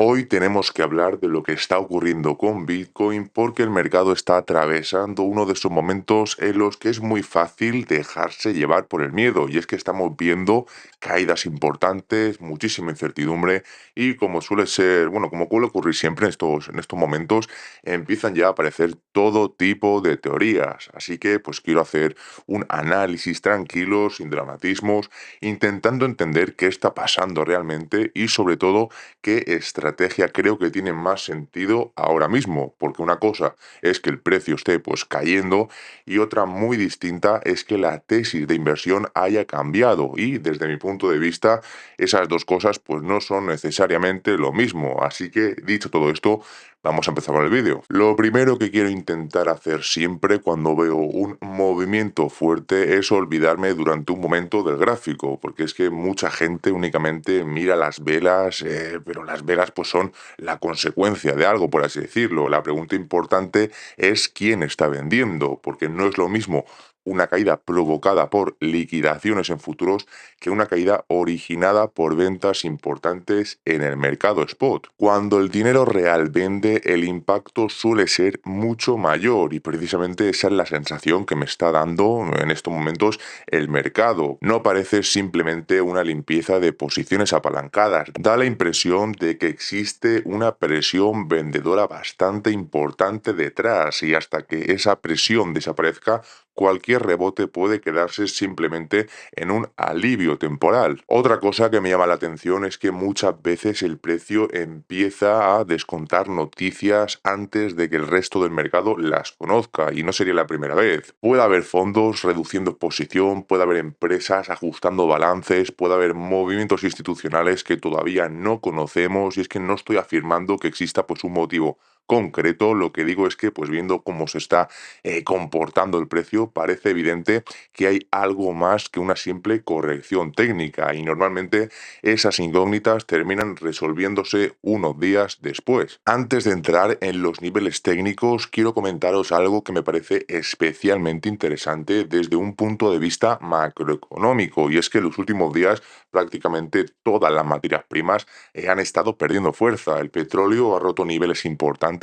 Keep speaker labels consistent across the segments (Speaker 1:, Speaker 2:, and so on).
Speaker 1: Hoy tenemos que hablar de lo que está ocurriendo con Bitcoin porque el mercado está atravesando uno de esos momentos en los que es muy fácil dejarse llevar por el miedo. Y es que estamos viendo caídas importantes, muchísima incertidumbre y como suele ser, bueno, como suele ocurrir siempre en estos momentos, empiezan ya a aparecer todo tipo de teorías. Así que pues quiero hacer un análisis tranquilo, sin dramatismos, intentando entender qué está pasando realmente y sobre todo qué estrategia creo que tiene más sentido ahora mismo, porque una cosa es que el precio esté pues cayendo y otra muy distinta es que la tesis de inversión haya cambiado y desde mi punto de vista esas dos cosas pues no son necesariamente lo mismo. Así que dicho todo esto, vamos a empezar con el vídeo. Lo primero que quiero intentar hacer siempre cuando veo un movimiento fuerte es olvidarme durante un momento del gráfico, porque es que mucha gente únicamente mira las velas, pero las velas pues son la consecuencia de algo, por así decirlo. La pregunta importante es quién está vendiendo, porque no es lo mismo una caída provocada por liquidaciones en futuros que una caída originada por ventas importantes en el mercado spot. Cuando el dinero real vende, el impacto suele ser mucho mayor y precisamente esa es la sensación que me está dando en estos momentos el mercado. No parece simplemente una limpieza de posiciones apalancadas. Da la impresión de que existe una presión vendedora bastante importante detrás y hasta que esa presión desaparezca, cualquier rebote puede quedarse simplemente en un alivio temporal. Otra cosa que me llama la atención es que muchas veces el precio empieza a descontar noticias antes de que el resto del mercado las conozca y no sería la primera vez. Puede haber fondos reduciendo exposición, puede haber empresas ajustando balances, puede haber movimientos institucionales que todavía no conocemos y es que no estoy afirmando que exista pues un motivo concreto, lo que digo es que pues viendo cómo se está comportando el precio, parece evidente que hay algo más que una simple corrección técnica y normalmente esas incógnitas terminan resolviéndose unos días después. Antes de entrar en los niveles técnicos, quiero comentaros algo que me parece especialmente interesante desde un punto de vista macroeconómico y es que en los últimos días prácticamente todas las materias primas han estado perdiendo fuerza. El petróleo ha roto niveles importantes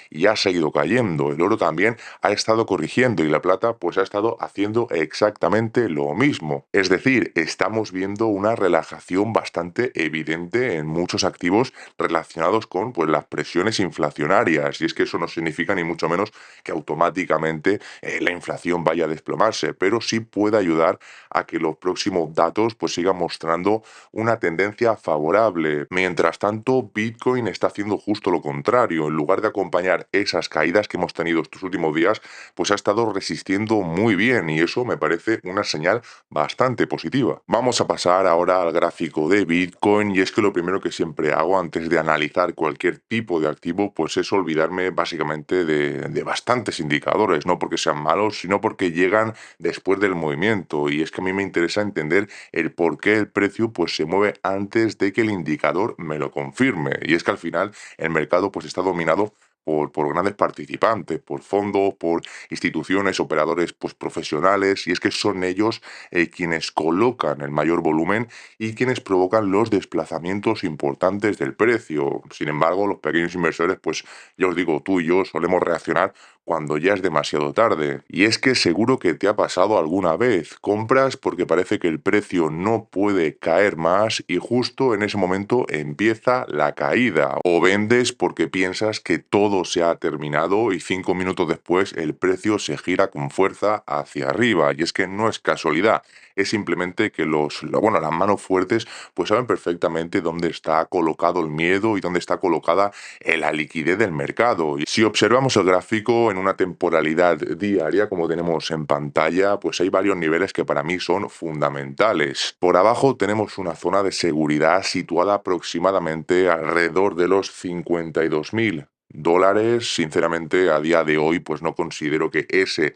Speaker 1: y ha seguido cayendo. El oro también ha estado corrigiendo y la plata pues ha estado haciendo exactamente lo mismo. Es decir, estamos viendo una relajación bastante evidente en muchos activos relacionados con pues las presiones inflacionarias y es que eso no significa ni mucho menos que automáticamente la inflación vaya a desplomarse, pero sí puede ayudar a que los próximos datos pues sigan mostrando una tendencia favorable. Mientras tanto, Bitcoin está haciendo justo lo contrario. En lugar de acompañar esas caídas que hemos tenido estos últimos días, pues ha estado resistiendo muy bien y eso me parece una señal bastante positiva. Vamos a pasar ahora al gráfico de Bitcoin y es que lo primero que siempre hago antes de analizar cualquier tipo de activo pues es olvidarme básicamente de bastantes indicadores, no porque sean malos, sino porque llegan después del movimiento y es que a mí me interesa entender el por qué el precio pues se mueve antes de que el indicador me lo confirme y es que al final el mercado pues está dominado por grandes participantes, por fondos, por instituciones, operadores pues, profesionales, y es que son ellos quienes colocan el mayor volumen y quienes provocan los desplazamientos importantes del precio. Sin embargo, los pequeños inversores, pues ya os digo, tú y yo solemos reaccionar cuando ya es demasiado tarde. Y es que seguro que te ha pasado alguna vez. Compras porque parece que el precio no puede caer más y justo en ese momento empieza la caída. O vendes porque piensas que todo se ha terminado y 5 minutos después el precio se gira con fuerza hacia arriba. Y es que no es casualidad. Es simplemente que bueno, las manos fuertes pues saben perfectamente dónde está colocado el miedo y dónde está colocada la liquidez del mercado. Y si observamos el gráfico en una temporalidad diaria, como tenemos en pantalla, pues hay varios niveles que para mí son fundamentales. Por abajo tenemos una zona de seguridad situada aproximadamente alrededor de los 52.000 dólares. Sinceramente, a día de hoy, pues no considero que ese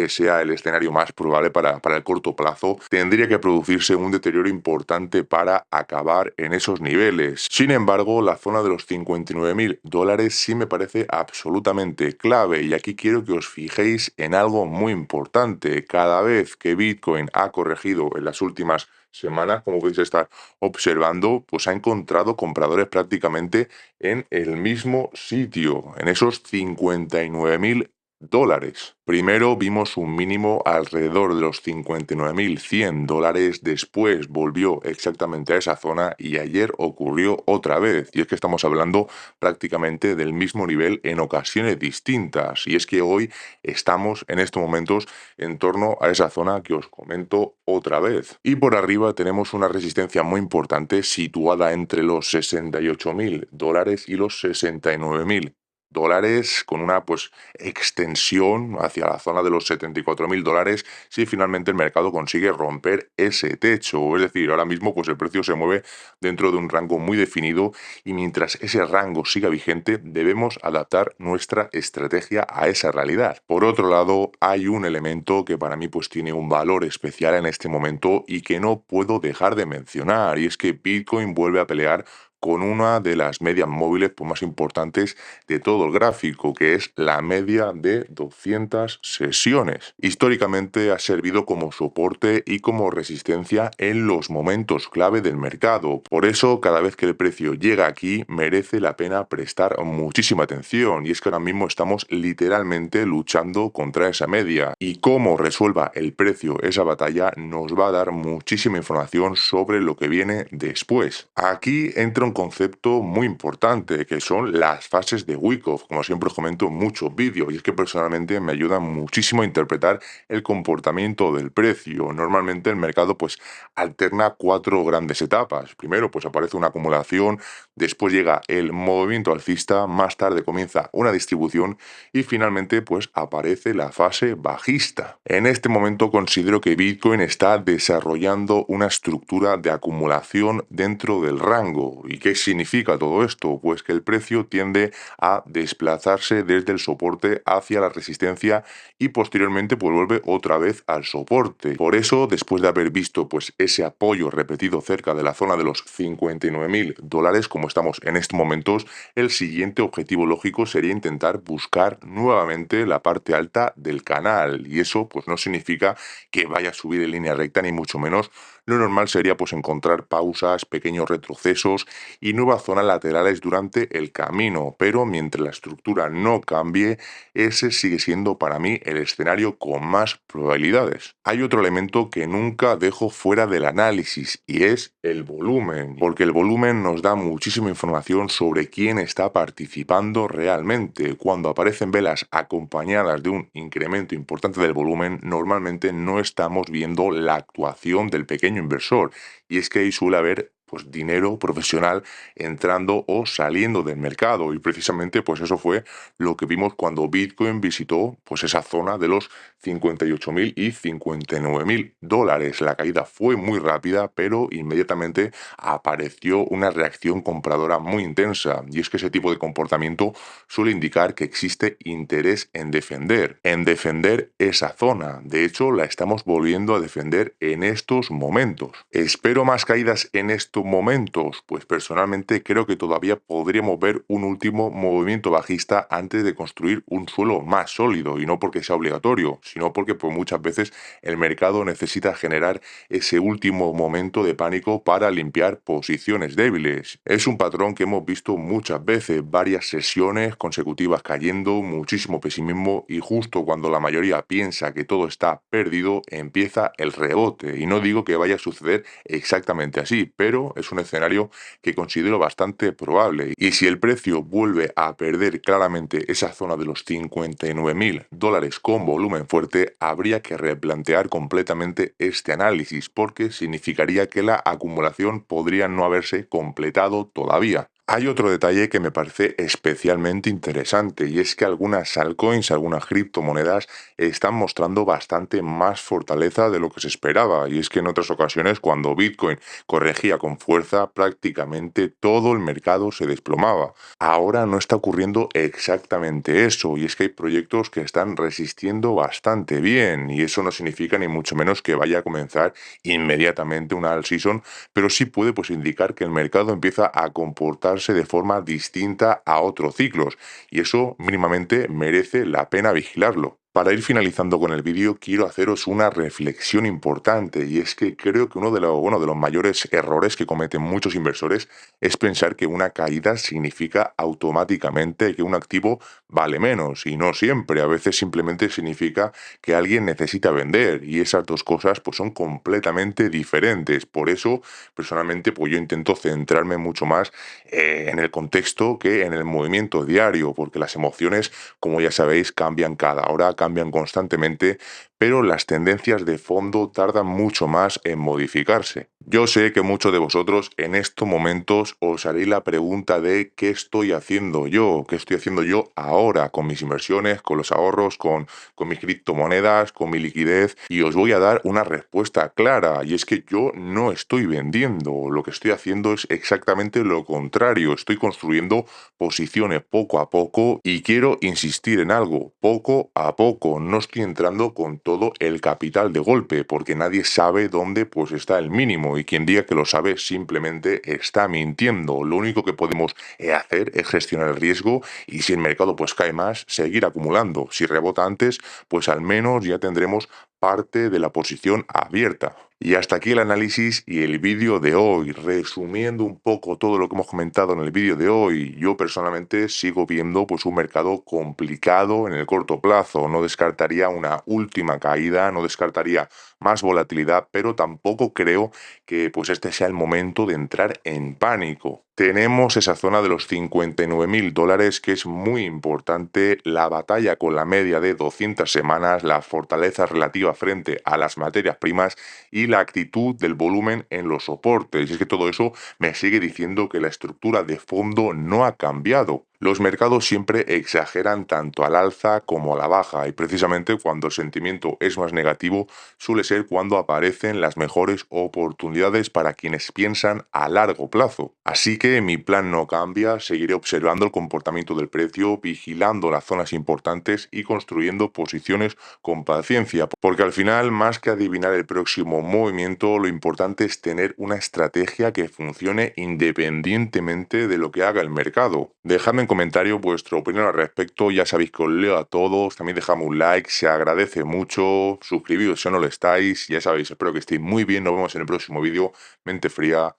Speaker 1: sea el escenario más probable para el corto plazo. Tendría que producirse un deterioro importante para acabar en esos niveles. Sin embargo, la zona de los 59.000 dólares sí me parece absolutamente clave y aquí quiero que os fijéis en algo muy importante. Cada vez que Bitcoin ha corregido en las últimas semanas, como podéis estar observando, pues ha encontrado compradores prácticamente en el mismo sitio, en esos 59.000 dólares. Primero vimos un mínimo alrededor de los 59.100 dólares, después volvió exactamente a esa zona y ayer ocurrió otra vez. Y es que estamos hablando prácticamente del mismo nivel en ocasiones distintas. Y es que hoy estamos en estos momentos en torno a esa zona que os comento otra vez. Y por arriba tenemos una resistencia muy importante situada entre los 68.000 dólares y los 69.000 dólares, con una pues extensión hacia la zona de los 74.000 dólares si finalmente el mercado consigue romper ese techo. Es decir, ahora mismo pues el precio se mueve dentro de un rango muy definido y mientras ese rango siga vigente debemos adaptar nuestra estrategia a esa realidad. Por otro lado, hay un elemento que para mí pues tiene un valor especial en este momento y que no puedo dejar de mencionar, y es que Bitcoin vuelve a pelear con una de las medias móviles pues, más importantes de todo el gráfico, que es la media de 200 sesiones. Históricamente ha servido como soporte y como resistencia en los momentos clave del mercado. Por eso, cada vez que el precio llega aquí, merece la pena prestar muchísima atención. Y es que ahora mismo estamos literalmente luchando contra esa media. Y cómo resuelva el precio esa batalla nos va a dar muchísima información sobre lo que viene después. Aquí entra un concepto muy importante, que son las fases de Wyckoff, como siempre os comento en muchos vídeos, y es que personalmente me ayudan muchísimo a interpretar el comportamiento del precio. Normalmente el mercado pues alterna cuatro grandes etapas. Primero pues aparece una acumulación, después llega el movimiento alcista, más tarde comienza una distribución y finalmente pues aparece la fase bajista. En este momento considero que Bitcoin está desarrollando una estructura de acumulación dentro del rango. ¿Y qué significa todo esto? Pues que el precio tiende a desplazarse desde el soporte hacia la resistencia y posteriormente pues vuelve otra vez al soporte. Por eso, después de haber visto pues ese apoyo repetido cerca de la zona de los 59.000 dólares, como estamos en estos momentos, el siguiente objetivo lógico sería intentar buscar nuevamente la parte alta del canal. Y eso pues no significa que vaya a subir en línea recta, ni mucho menos. Lo normal sería pues encontrar pausas, pequeños retrocesos y nuevas zonas laterales durante el camino, pero mientras la estructura no cambie, ese sigue siendo para mí el escenario con más probabilidades. Hay otro elemento que nunca dejo fuera del análisis y es el volumen, porque el volumen nos da muchísima información sobre quién está participando realmente. Cuando aparecen velas acompañadas de un incremento importante del volumen, normalmente no estamos viendo la actuación del pequeño inversor, y es que ahí suele haber pues dinero profesional entrando o saliendo del mercado, y precisamente pues eso fue lo que vimos cuando Bitcoin visitó pues esa zona de los 58.000 y 59.000 dólares. La caída fue muy rápida, pero inmediatamente apareció una reacción compradora muy intensa, y es que ese tipo de comportamiento suele indicar que existe interés en defender esa zona. De hecho, la estamos volviendo a defender en estos momentos. ¿Espero más caídas en estos momentos? Pues personalmente creo que todavía podríamos ver un último movimiento bajista antes de construir un suelo más sólido, y no porque sea obligatorio, sino porque pues, muchas veces el mercado necesita generar ese último momento de pánico para limpiar posiciones débiles. Es un patrón que hemos visto muchas veces, varias sesiones consecutivas cayendo, muchísimo pesimismo, y justo cuando la mayoría piensa que todo está perdido, empieza el rebote. Y no digo que vaya a suceder exactamente así, pero es un escenario que considero bastante probable. Y si el precio vuelve a perder claramente esa zona de los 59.000 dólares con volumen fuerte, habría que replantear completamente este análisis, porque significaría que la acumulación podría no haberse completado todavía. Hay otro detalle que me parece especialmente interesante, y es que algunas altcoins, algunas criptomonedas están mostrando bastante más fortaleza de lo que se esperaba, y es que en otras ocasiones cuando Bitcoin corregía con fuerza, prácticamente todo el mercado se desplomaba. Ahora no está ocurriendo exactamente eso, y es que hay proyectos que están resistiendo bastante bien, y eso no significa ni mucho menos que vaya a comenzar inmediatamente una alt season, pero sí puede pues indicar que el mercado empieza a comportarse de forma distinta a otros ciclos, y eso mínimamente merece la pena vigilarlo. Para ir finalizando con el vídeo, quiero haceros una reflexión importante y es que creo que uno de los, bueno, de los mayores errores que cometen muchos inversores es pensar que una caída significa automáticamente que un activo vale menos y no siempre. A veces simplemente significa que alguien necesita vender y esas dos cosas pues son completamente diferentes. Por eso, personalmente, pues yo intento centrarme mucho más en el contexto que en el movimiento diario, porque las emociones, como ya sabéis, cambian cada hora, cambian constantemente, pero las tendencias de fondo tardan mucho más en modificarse. Yo sé que muchos de vosotros en estos momentos os haréis la pregunta de ¿qué estoy haciendo yo? ¿Qué estoy haciendo yo ahora con mis inversiones, con los ahorros, con mis criptomonedas, con mi liquidez? Y os voy a dar una respuesta clara, y es que yo no estoy vendiendo, lo que estoy haciendo es exactamente lo contrario, estoy construyendo posiciones poco a poco y quiero insistir en algo, poco a poco, no estoy entrando con todo el capital de golpe porque nadie sabe dónde pues está el mínimo y quien diga que lo sabe simplemente está mintiendo. Lo único que podemos hacer es gestionar el riesgo y si el mercado pues cae más, seguir acumulando. Si rebota antes, pues al menos ya tendremos parte de la posición abierta. Y hasta aquí el análisis y el vídeo de hoy. Resumiendo un poco todo lo que hemos comentado en el vídeo de hoy, yo personalmente sigo viendo pues un mercado complicado en el corto plazo. No descartaría una última caída, no descartaría más volatilidad, pero tampoco creo que pues este sea el momento de entrar en pánico. Tenemos esa zona de los 59.000 dólares que es muy importante, la batalla con la media de 200 semanas, la fortaleza relativa frente a las materias primas y la actitud del volumen en los soportes. Y es que todo eso me sigue diciendo que la estructura de fondo no ha cambiado. Los mercados siempre exageran tanto al alza como a la baja y precisamente cuando el sentimiento es más negativo suele ser cuando aparecen las mejores oportunidades para quienes piensan a largo plazo. Así que mi plan no cambia, seguiré observando el comportamiento del precio, vigilando las zonas importantes y construyendo posiciones con paciencia, porque al final, más que adivinar el próximo movimiento, lo importante es tener una estrategia que funcione independientemente de lo que haga el mercado. Dejadme en comentario vuestra opinión al respecto, ya sabéis que os leo a todos, también dejadme un like, se agradece mucho, suscribíos si no lo estáis, ya sabéis, espero que estéis muy bien, nos vemos en el próximo vídeo, mente fría,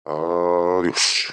Speaker 1: adiós.